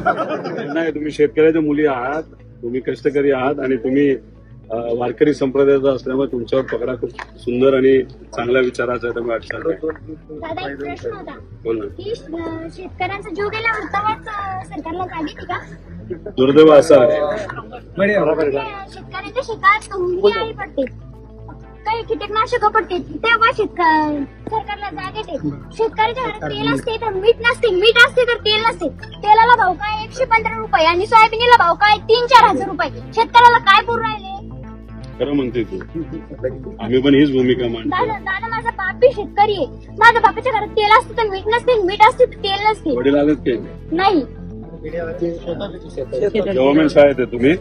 नाही, तुम्ही शेतकऱ्याच्या मुली आहात, तुम्ही कष्टकरी आहात आणि तुम्ही वारकरी संप्रदायाचा असल्यामुळे तुमच्यावर पकडा खूप सुंदर आणि चांगल्या विचाराचा आहे, त्यामुळे अडचण नाही. दादा एक प्रश्न होता बोल ना. की शेतकऱ्यांचा जीव गेल्यावर तेव्हाच सरकारला जाग येते का? दुर्दैव असं आहे. शेतकऱ्यांच्या शेतात मुंगी आळी पडते, काही कीटकनाशक पडते, तेव्हा सरकारला जाग येते. शेतकऱ्याच्या घरात तेल असते तर मीठ नसते, मीठ असते तर तेल नसते. तेलाला भाव काय 115 रुपये आणि सोयाबीनला भाव काय 3-4 हजार रुपये. शेतकऱ्याला काय पुरू राहिले? खरं म्हणते तू, आम्ही पण हीच भूमिका मांडतो. दादा माझा बाप बी शेतकरी आहे. माझ्या बापाच्या घरात तेल असते तर मीठ नसते, मीठ असते तर तेल नसते. वडील आलेत की नाही? गव्हर्नमेंट शाळेत आहे तुम्ही,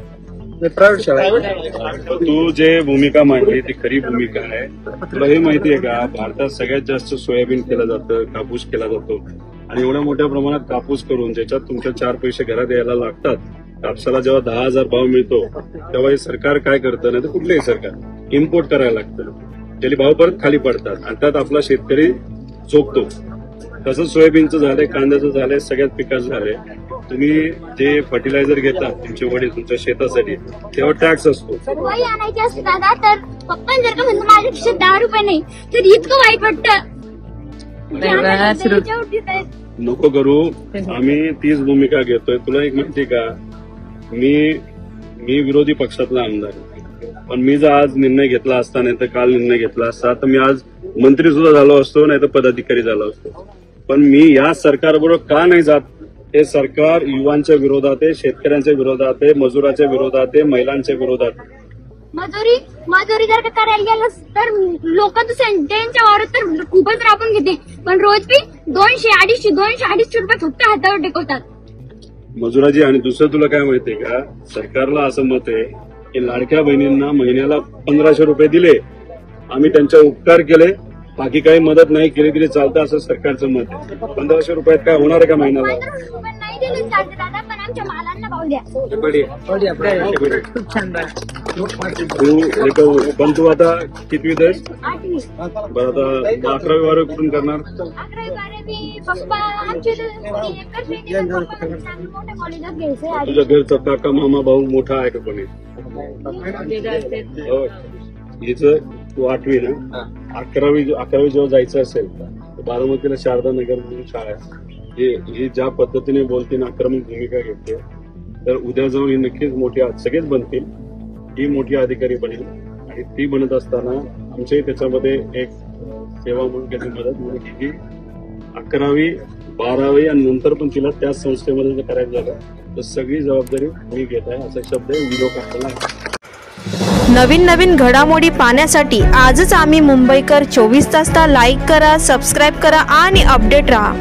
प्रायव्हेट शाळा. तू जे भूमिका मांडली ती खरी भूमिका आहे. तुला हे माहितीये का, भारतात सगळ्यात जास्त सोयाबीन केलं जातं, कापूस केला जातो आणि एवढ्या मोठ्या प्रमाणात कापूस करून ज्याच्यात तुमच्या 4 पैसे घरात यायला लागतात, कापसाला जेव्हा 10,000 भाव मिळतो तेव्हा हे सरकार काय करतं, नाही तर कुठलंही सरकार इम्पोर्ट करायला लागतं, त्याचे भाव परत खाली पडतात आणि त्यात आपला शेतकरी चोकतो. तसंच सोयाबीनचं झालंय, कांद्याचं झालंय, सगळ्याच पिकाचं झालंय. तुम्ही जे फर्टिलायझर घेता तुमचे वडील तुमच्या शेतासाठी, तेव्हा टॅक्स असतो. वही आणायची असते दादा, तर पप्पा जर का म्हणतो माझ्या खिशात 10 रुपये नाही तर इतकं वाईट वाटतं. नको करू, आम्ही तीच भूमिका घेतोय. तुला एक माहिती का, मी विरोधी पक्षातला आमदार आहे, पण मी जर आज निर्णय घेतला असता, नाही तर काल निर्णय घेतला असता, तर मी आज मंत्री सुद्धा झालो असतो, नाही तर पदाधिकारी झालो असतो. पण मी या सरकारबरोबर का नाही जात? हे सरकार युवांच्या विरोधात आहे, शेतकऱ्यांच्या विरोधात आहे, मजुराच्या विरोधात आहे, महिलांच्या विरोधात. मजुरी जर का करायला गेलं तर लोक त्यांच्या वावरात तर खूपच राबून घेते, पण रोज बी 200-250 रुपये फक्त हातावर टेकवतात मजुराची. आणि दुसरं तुला काय माहितीये का, सरकारला असं मत आहे की लाडक्या बहिणींना महिन्याला 1500 रुपये दिले, आम्ही त्यांच्या उपकार केले, बाकी काही मदत नाही केली तरी चालतं, असं सरकारचं मत आहे. 1500 रुपयात काय होणार आहे का महिन्याला? 1500 रुपये नाही दिले चालते दादा, पण आमच्या मालांना भाव द्या. पण तू आता कितवीत आहेस? 8वी. बरं, आता 11वी 12वी कुठून करणार? 11वी 12वी पप्पा आमचे मोठ्या कॉलेजात घ्यायचे. तुझ्या घरचा काका मामा भाऊ मोठा आहे का कोणी? हिचं तू 8वी ना, 11वी जेव्हा जायचं असेल तर बारामतीला शारदा नगर म्हणून शाळा आहे. ही ज्या पद्धतीने बोलते ना, आक्रमक भूमिका घेते, तर उद्या जाऊन ही नक्कीच मोठी, सगळेच बनतील, ही मोठी अधिकारी बनेल. आणि ती बनत असताना आमच्याही त्याच्यामध्ये एक सेवा म्हणून त्याची मदत म्हणून की 11वी 12वी आणि नंतर पण तिला त्याच संस्थेमध्ये जर करायचं झालं तर सगळी जबाबदारी मी घेत आहे, असा शब्द विलो काढला. नवीन घडामोडी पाहण्यासाठी आजच आम्ही मुंबईकर 24 तासला लाईक करा, सबस्क्राईब करा आणि अपडेट रहा.